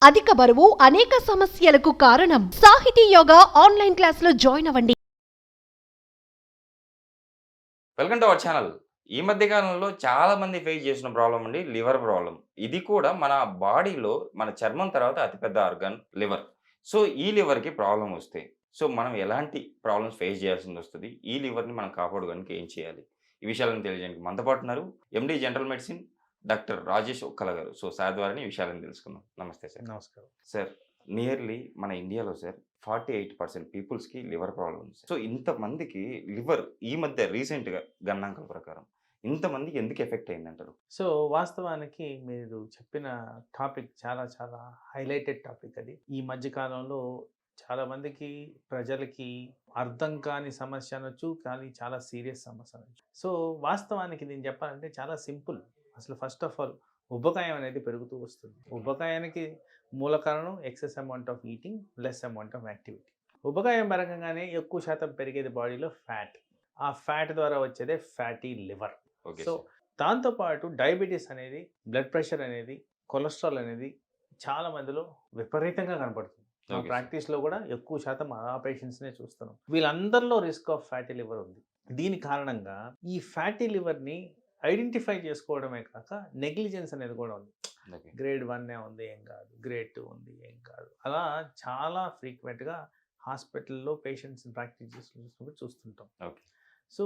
అధిక బరువు అనేక సమస్యలకు కారణం. సాహితీ యోగా ఆన్లైన్ క్లాసులో జాయిన్ అవ్వండి. Welcome to our channel. ఈ మధ్య కాలంలో చాలా మంది ఫేస్ చేసిన ప్రాబ్లమ్ అండి లివర్ ప్రాబ్లమ్. ఇది కూడా మన బాడీలో మన చర్మం తర్వాత అతిపెద్ద ఆర్గాన్ లివర్. సో, ఈ లివర్‌కి ప్రాబ్లమ్ వస్తే మనం ఎలాంటి ప్రాబ్లమ్స్ ఫేస్ చేయాల్సిందొస్తది? ఈ లివర్‌ని మనం కాపాడుకోవడానికి ఏం చేయాలి? ఈ విషయాలను తెలియజేయడానికి మనతో పాటు ఉన్నారు MD general medicine doctor Rajesh Ukkala గారు. సార్ ద్వారానే ఈ విషయాలను తెలుసుకుందాం. నమస్తే సార్. నమస్కారం. సార్, నియర్లీ మన ఇండియాలో సార్ 48% పీపుల్స్‌కి లివర్ ప్రాబ్లమ్ ఉంది. ఇంతమందికి లివర్ ఈ మధ్య రీసెంట్‌గా గణాంకాల ప్రకారం ఇంతమందికి ఎందుకు ఎఫెక్ట్ అయిందంటారు? వాస్తవానికి మీరు చెప్పిన టాపిక్ చాలా చాలా హైలైటెడ్ టాపిక్ అది. ఈ మధ్య కాలంలో చాలా మందికి ప్రజలకి అర్థం కాని సమస్య అనొచ్చు, కానీ చాలా సీరియస్ సమస్య అనొచ్చు. వాస్తవానికి నేను చెప్పాలంటే చాలా సింపుల్. అసలు ఫస్ట్ ఆఫ్ ఆల్ ఉబకాయం అనేది పెరుగుతూ వస్తుంది. ఉబకాయానికి మూల కారణం excess amount of eating, less amount of activity. ఉబకాయం పెరగగానే ఎక్కువ శాతం పెరిగేది బాడీలో ఫ్యాట్. ఆ ఫ్యాట్ ద్వారా వచ్చేదే fatty liver. Okay so sir. దాంతోపాటు డయాబెటీస్ అనేది, బ్లడ్ ప్రెషర్ అనేది, కొలెస్ట్రాల్ అనేది చాలా మందిలో విపరీతంగా కనపడుతుంది. మా ఓకే సార్. ప్రాక్టీస్లో కూడా ఎక్కువ శాతం ఆ పేషెంట్స్నే చూస్తున్నాం. వీళ్ళందరిలో రిస్క్ ఆఫ్ ఫ్యాటీ లివర్ ఉంది. దీని కారణంగా ఈ ఫ్యాటీ లివర్ని ఐడెంటిఫై చేసుకోవడమే కాక నెగ్లిజెన్స్ అనేది కూడా ఉంది. ఓకే. గ్రేడ్ 1 ఉంది, ఏం కాదు, గ్రేడ్ 2 ఉంది, ఏం కాదు, అలా చాలా ఫ్రీక్వెంట్గా హాస్పిటల్లో పేషెంట్స్ ప్రాక్టీస్ చేస్తున్నప్పుడు చూస్తుంటాం. ఓకే. సో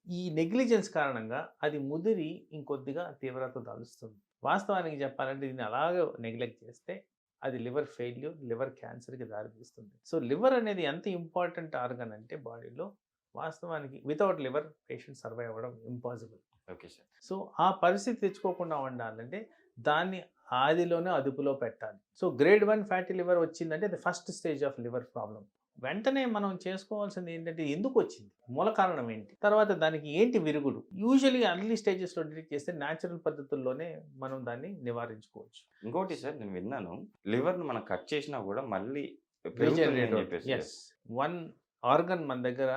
ఈ నెగ్లిజెన్స్ కారణంగా అది ముదిరి ఇంకొద్దిగా తీవ్రత దాలుస్తుంది. వాస్తవానికి చెప్పాలంటే దీన్ని అలాగే నెగ్లెక్ట్ చేస్తే అది లివర్ ఫెయిల్యూర్, లివర్ క్యాన్సర్కి దారితీస్తుంది. లివర్ అనేది ఎంత ఇంపార్టెంట్ ఆర్గన్ అంటే బాడీలో, వాస్తవానికి వితౌట్ లివర్ పేషెంట్ సర్వైవ్ అవ్వడం ఇంపాసిబుల్. Okay sir. ఆ పరిస్థితి తెచ్చుకోకుండా ఉండాలంటే దాన్ని ఆదిలోనే అదుపులో పెట్టాలి. గ్రేడ్ 1 ఫ్యాటీ లివర్ వచ్చిందంటే అది first stage of liver problem. వెంటనే మనం చేసుకోవాల్సింది ఏంటంటే ఎందుకు వచ్చింది, మూల కారణం ఏంటి, తర్వాత దానికి ఏంటి విరుగుడు. యూజువల్లీ అర్లీ స్టేజెస్లో డిటెక్ట్ చేస్తే న్యాచురల్ పద్ధతుల్లోనే మనం దాన్ని నివారించుకోవచ్చు. ఇంకోటి సార్, నేను విన్నాను లివర్‌ని మనం కట్ చేసినా కూడా మళ్ళీ పెరుగుతుంది రీజనరేట్ అని చెప్పేసి. ఎస్, వన్ ఆర్గన్ మన దగ్గర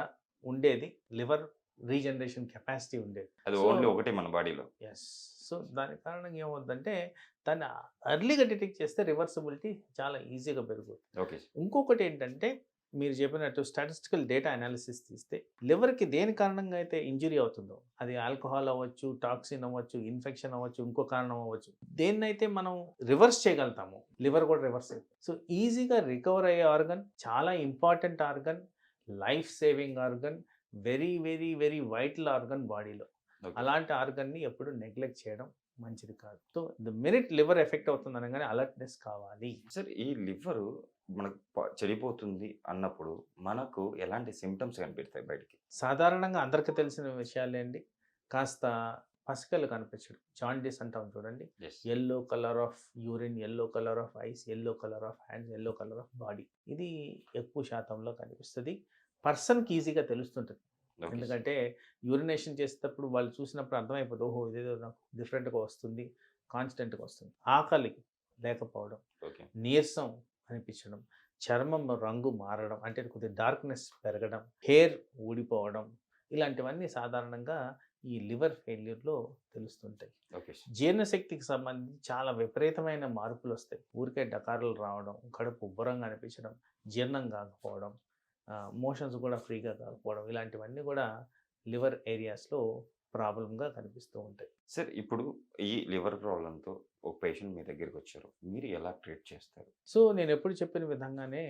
ఉండేది లివర్ రీజనరేషన్ కెపాసిటీ ఉండేది. అది ఓన్లీ ఒకటే మన బాడీలో. ఎస్. దాని కారణంగా ఏమవుతుందంటే దాన్ని అర్లీగా డిటెక్ట్ చేస్తే రివర్సిబిలిటీ చాలా ఈజీగా పెరుగుతుంది. Okay sir. ఇంకొకటి ఏంటంటే మీరు చెప్పినట్టు స్టాటిస్టికల్ డేటా అనాలిసిస్ తీస్తే లివర్కి దేని కారణంగా అయితే ఇంజురీ అవుతుందో, అది ఆల్కహాల్ అవ్వచ్చు, టాక్సిన్ అవ్వచ్చు, ఇన్ఫెక్షన్ అవ్వచ్చు, ఇంకో కారణం అవ్వచ్చు, దేన్నైతే మనం రివర్స్ చేయగలుగుతాము లివర్ కూడా రివర్స్ అవుతుంది. ఈజీగా రికవర్ అయ్యే ఆర్గన్, చాలా important organ, life saving organ, very very very vital organ బాడీలో. ఓకే. అలాంటి ఆర్గన్ని ఎప్పుడు నెగ్లెక్ట్ చేయడం మంచిది కాదు. ద మినిట్ లివర్ ఎఫెక్ట్ అవుతుంది అనగానే అలర్ట్నెస్ కావాలి. సార్, ఈ లివర్ మనకు చెడిపోతుంది అన్నప్పుడు మనకు ఎలాంటి సిమ్టమ్స్ కనిపిస్తాయి బయటికి? సాధారణంగా అందరికీ తెలిసిన విషయాలే అండి. కాస్త పసికలు కనిపించడం, జాండీస్ అంటాం చూడండి. Yes. Yellow colour of urine, yellow colour of eyes, yellow colour of hands, yellow colour of body. ఇది ఎక్కువ శాతంలో కనిపిస్తుంది. పర్సన్కి ఈజీగా తెలుస్తుంటుంది. Okay sir. ఎందుకంటే యూరినేషన్ చేసేటప్పుడు వాళ్ళు చూసినప్పుడు అర్థమైపోతుంది, ఓహో ఇదేదో నాకు డిఫరెంట్గా వస్తుంది, కాన్స్టెంట్గా వస్తుంది. ఆకలి లేకపోవడం, ఓకే. నీరసం అనిపించడం, చర్మం రంగు మారడం, అంటే కొద్దిగా డార్క్నెస్ పెరగడం, హెయిర్ ఊడిపోవడం, ఇలాంటివన్నీ సాధారణంగా ఈ లివర్ ఫెయిల్యూర్లో తెలుస్తుంటాయి. Okay sir. జీర్ణశక్తికి సంబంధించి చాలా విపరీతమైన మార్పులు వస్తాయి. ఊరికే డకారులు రావడం, కడుపు ఉబ్బరంగా అనిపించడం, జీర్ణం కాకపోవడం, మోషన్స్ కూడా ఫ్రీగా కాకపోవడం, ఇలాంటివన్నీ కూడా లివర్ ఏరియాస్లో ప్రాబ్లంగా కనిపిస్తూ ఉంటాయి. సార్, ఇప్పుడు ఈ లివర్ ప్రాబ్లంతో ఒక పేషెంట్ మీ దగ్గరికి వచ్చారు. మీరు ఎలా ట్రీట్ చేస్తారు? నేను ఎప్పుడు చెప్పిన విధంగానే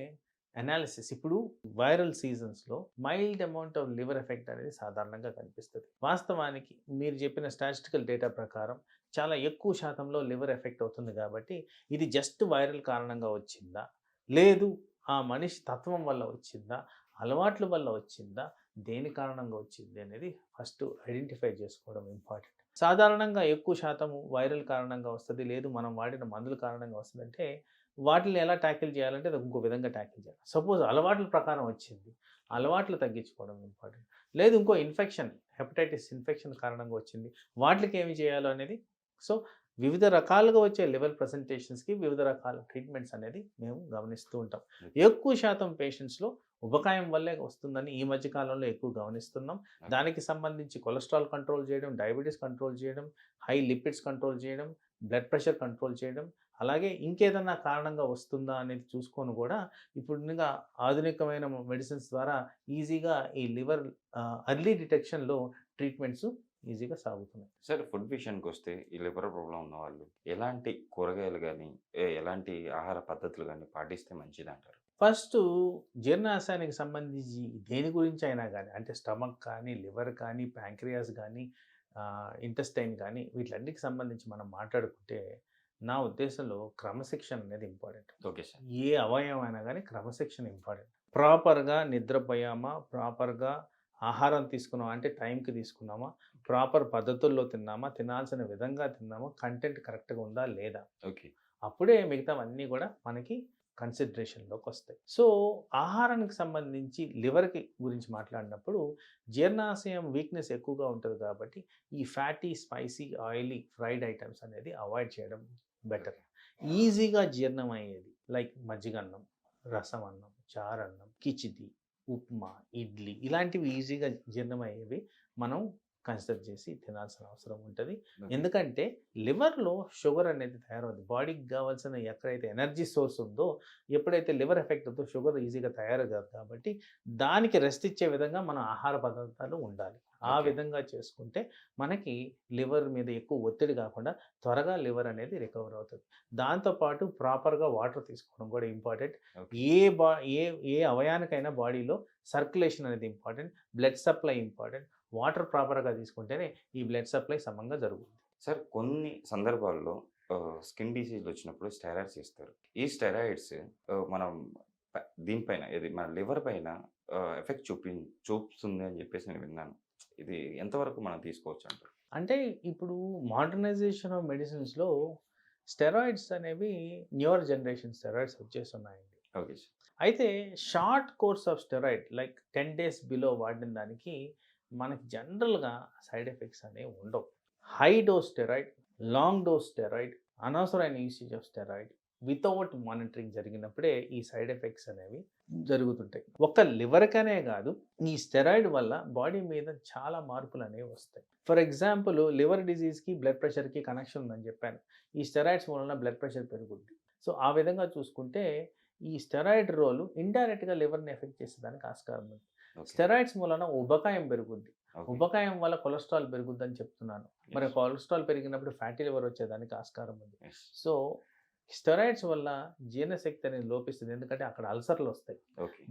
అనాలిసిస్. ఇప్పుడు వైరల్ సీజన్స్లో mild amount of liver effect అనేది సాధారణంగా కనిపిస్తుంది. వాస్తవానికి మీరు చెప్పిన స్టాటిస్టికల్ డేటా ప్రకారం చాలా ఎక్కువ శాతంలో లివర్ ఎఫెక్ట్ అవుతుంది. కాబట్టి ఇది జస్ట్ వైరల్ కారణంగా వచ్చిందా, లేదు ఆ మనిషి తత్వం వల్ల వచ్చిందా, అలవాట్ల వల్ల వచ్చిందా, దేని కారణంగా వచ్చింది అనేది ఫస్ట్ ఐడెంటిఫై చేసుకోవడం ఇంపార్టెంట్. సాధారణంగా ఎక్కువ శాతము వైరల్ కారణంగా వస్తుంది, లేదు మనం వాడిన మందుల కారణంగా వస్తుందంటే వాటిని ఎలా ట్యాకిల్ చేయాలంటే అది ఇంకో విధంగా ట్యాకిల్ చేయాలి. సపోజ్ అలవాట్ల ప్రకారం వచ్చింది, అలవాట్లు తగ్గించుకోవడం ఇంపార్టెంట్. లేదు ఇంకో ఇన్ఫెక్షన్, హెపటైటిస్ ఇన్ఫెక్షన్ కారణంగా వచ్చింది, వాటికి ఏమి చేయాలో అనేది. వివిధ రకాలుగా వచ్చే లివర్ ప్రజెంటేషన్స్కి వివిధ రకాల ట్రీట్మెంట్స్ అనేది మేము గమనిస్తూ ఉంటాం. ఎక్కువ శాతం పేషెంట్స్లో ఉబకాయం వల్లే వస్తుందని ఈ మధ్య కాలంలో ఎక్కువ గమనిస్తున్నాం. దానికి సంబంధించి కొలెస్ట్రాల్ కంట్రోల్ చేయడం, డయాబెటీస్ కంట్రోల్ చేయడం, హై లిపిడ్స్ కంట్రోల్ చేయడం, బ్లడ్ ప్రెషర్ కంట్రోల్ చేయడం, అలాగే ఇంకేదన్నా కారణంగా వస్తుందా అనేది చూసుకొని కూడా ఇప్పుడు ఇంకా ఆధునికమైన మెడిసిన్స్ ద్వారా ఈజీగా ఈ లివర్ ఎర్లీ డిటెక్షన్లో ట్రీట్మెంట్స్ ఈజీగా సాగుతున్నాయి. సార్ ఫుడ్ విషయానికి వస్తే ఈ లివర్ ప్రాబ్లం ఉన్న వాళ్ళు ఎలాంటి కూరగాయలు కానీ ఎలాంటి ఆహార పద్ధతులు కానీ పాటిస్తే మంచిది అంటారు? ఫస్ట్ జీర్ణాశయానికి సంబంధించి దేని గురించి అయినా కానీ అంటే స్టమక్ కానీ లివర్ కానీ ప్యాంక్రియాస్ కానీ ఇంటెస్టైన్ కానీ వీటిలన్నిటికి సంబంధించి మనం మాట్లాడుకుంటే నా ఉద్దేశంలో క్రమశిక్షణ అనేది ఇంపార్టెంట్. Okay sir. ఏ అవయవం అయినా కానీ క్రమశిక్షణ ఇంపార్టెంట్. ప్రాపర్గా నిద్రపోయామా, ప్రాపర్గా ఆహారం తీసుకున్నామా అంటే టైంకి తీసుకున్నామా, ప్రాపర్ పద్ధతుల్లో తిన్నామా, తినాల్సిన విధంగా తిన్నామా, కంటెంట్ కరెక్ట్గా ఉందా లేదా, ఓకే. అప్పుడే మిగతావన్నీ కూడా మనకి కన్సిడరేషన్లోకి వస్తాయి. సో ఆహారానికి సంబంధించి లివర్కి గురించి మాట్లాడినప్పుడు జీర్ణాశయం వీక్నెస్ ఎక్కువగా ఉంటుంది కాబట్టి ఈ fatty, spicy, oily, fried items అనేది అవాయిడ్ చేయడం బెటర్. ఈజీగా జీర్ణం అయ్యేది లైక్ మజ్జిగన్నం, రసం అన్నం, చారన్నం, కిచిడి, ఉప్మా, ఇడ్లీ ఇలాంటివి ఈజీగా జీర్ణమయ్యేవి మనం కన్సిడర్ చేసి తినాల్సిన అవసరం ఉంటుంది. ఎందుకంటే లివర్లో షుగర్ అనేది తయారవుతుంది. బాడీకి కావాల్సిన ఎక్కడైతే ఎనర్జీ సోర్స్ ఉందో ఎప్పుడైతే లివర్ ఎఫెక్ట్ అవుతుందో షుగర్ ఈజీగా తయారు కాదు కాబట్టి దానికి రెస్ట్ ఇచ్చే విధంగా మన ఆహార పదార్థాలు ఉండాలి. ఆ Okay. విధంగా చేసుకుంటే మనకి లివర్ మీద ఎక్కువ ఒత్తిడి కాకుండా త్వరగా లివర్ అనేది రికవర్ అవుతుంది. దాంతోపాటు ప్రాపర్గా వాటర్ తీసుకోవడం కూడా ఇంపార్టెంట్. Okay. ఏ అవయానికైనా బాడీలో సర్క్యులేషన్ అనేది important, blood supply important. Water ప్రాపర్గా తీసుకుంటేనే ఈ బ్లడ్ సప్లై సమంగా జరుగుతుంది. సార్ కొన్ని సందర్భాల్లో స్కిన్ డిసీజ్లు వచ్చినప్పుడు స్టెరాయిడ్స్ ఇస్తారు. ఈ స్టెరాయిడ్స్ మనం దీనిపైన ఇది మన లివర్ పైన ఎఫెక్ట్ చూపుతుంది అని చెప్పేసి నేను విన్నాను. ఇది ఎంతవరకు మనం తీసుకోవచ్చు అంటారు? అంటే ఇప్పుడు మోడర్నైజేషన్ ఆఫ్ మెడిసిన్స్లో స్టెరాయిడ్స్ అనేవి న్యూయర్ జనరేషన్ స్టెరాయిడ్స్ వచ్చేస్తున్నాయండి. Okay sir. అయితే short course of steroid like 10 days below వాడిన దానికి మనకి జనరల్గా సైడ్ ఎఫెక్ట్స్ అనేవి ఉండవు. High dose steroid, long dose steroid, అనవసరమైన usage of steroid without monitoring జరిగినప్పుడే ఈ సైడ్ ఎఫెక్ట్స్ అనేవి జరుగుతుంటాయి. ఒక్క లివర్కనే కాదు, ఈ స్టెరాయిడ్ వల్ల బాడీ మీద చాలా మార్పులు అనేవి వస్తాయి. ఫర్ ఎగ్జాంపుల్ లివర్ డిజీజ్కి బ్లడ్ ప్రెషర్కి కనెక్షన్ ఉందని చెప్పాను. ఈ స్టెరాయిడ్స్ వలన బ్లడ్ ప్రెషర్ పెరుగుద్ది. సో ఆ విధంగా చూసుకుంటే ఈ స్టెరాయిడ్ రోలు ఇండైరెక్ట్గా లివర్ని ఎఫెక్ట్ చేసేదానికి ఆస్కారం ఉంది. స్టెరాయిడ్స్ వలన ఉబకాయం పెరుగుద్ది. ఉబకాయం వల్ల కొలెస్ట్రాల్ పెరుగుద్దని చెప్తున్నాను. మరి కొలెస్ట్రాల్ పెరిగినప్పుడు ఫ్యాటీ లివర్ వచ్చేదానికి ఆస్కారం ఉంది. సో స్టెరాయిడ్స్ వల్ల జీర్ణశక్తి అనేది లోపిస్తుంది. ఎందుకంటే అక్కడ అల్సర్లు వస్తాయి.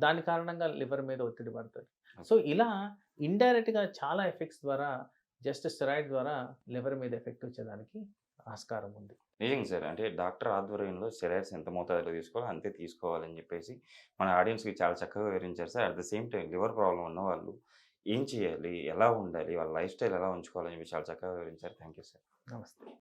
దాని కారణంగా లివర్ మీద ఒత్తిడి పడుతుంది. సో ఇలా ఇండైరెక్ట్గా చాలా ఎఫెక్ట్స్ ద్వారా జస్ట్ స్టెరాయిడ్ ద్వారా లివర్ మీద ఎఫెక్ట్ వచ్చేదానికి ఆస్కారం ఉంది. నిజంగా సార్. అంటే డాక్టర్ ఆధ్వర్యంలో స్టెరాయిడ్స్ ఎంత మోతాదులో తీసుకోవాలో అంతే తీసుకోవాలని చెప్పేసి మన ఆడియన్స్కి చాలా చక్కగా వివరించారు sir. At the same time liver problem ఉన్న వాళ్ళు ఏం చేయాలి, ఎలా ఉండాలి, వాళ్ళ లైఫ్ స్టైల్ ఎలా ఉంచుకోవాలని చెప్పి చాలా చక్కగా వివరించారు. Thank you sir. నమస్తే.